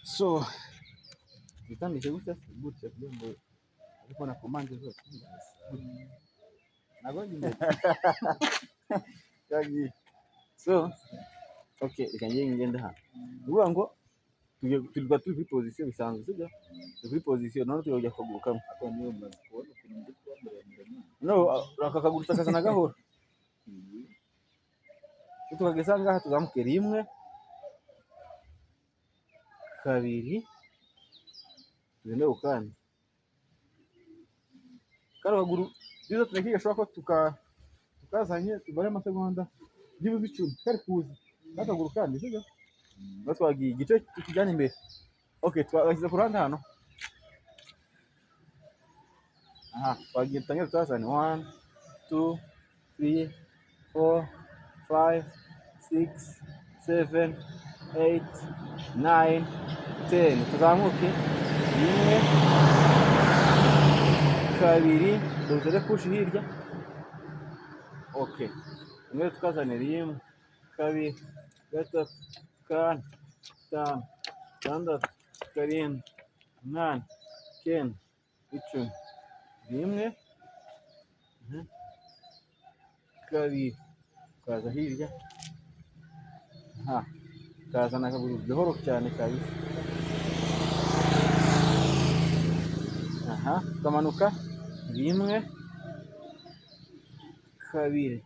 So itandike gutya gutya kugira ngo ariko na komande zose nabonye imbere yagiye. So okay, reka ngende hano uvuga ngo tuba turi kuri position bisanzwe, sibyo? Turi kuri position none tujya kuguru kamwe ako niyo maze kubona ukuntu ndi kuba muremure. No, aka kaguru takasa na gahoro tukageza ngaha tuzamuke rimwe kabiri tugende ukandi karo kaguru bizo tunakiga ko tukazanye tubare amasegonda byibuze 10 kari kuza akaguru kandi, sibyo? Batwagiye igice tukijyana imbere. Okay, twashyize ku ruhande hano. Aha, twagiye tangira twazane 1 2 3 4 5 6 7 8 9 10 tuzamuke rimwe kabiri dore push hirya. Okay, rimwe tukazane rimwe kabiri gatatu kane gatanu gatandatu karindwi umunani icyenda icumi rimwe kabiri ukaza hirya. Aha, ukazana akaguru gahoro cyane kabisa. Aha, ukamanuka rimwe kabiri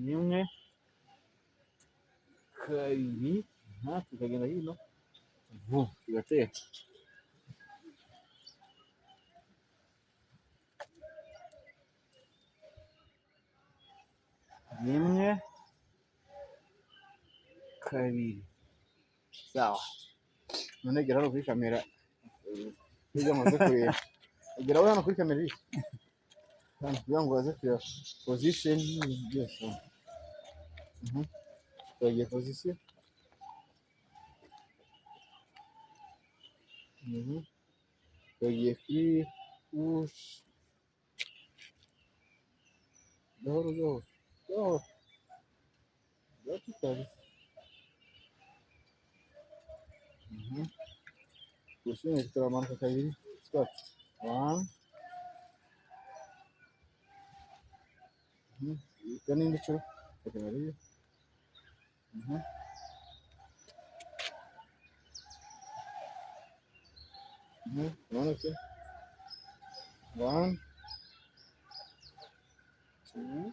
rimwe kabiri. Aha, tukagenda hino tugatera rimwe kabiri. Sawa, none gera hano kuri kamera nibyo maze kureba. Gera hano kuri kamera iyi hano kugira ngo baze kureba position byose. Twagiye position. Twagiye kuri push gahoro gahoro gahoro gatutari. Position turamanuka kabiri squat 1 kani ndicho kamera. Unaona 1 2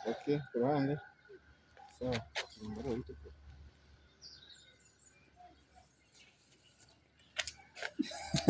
okay, kurande sawa.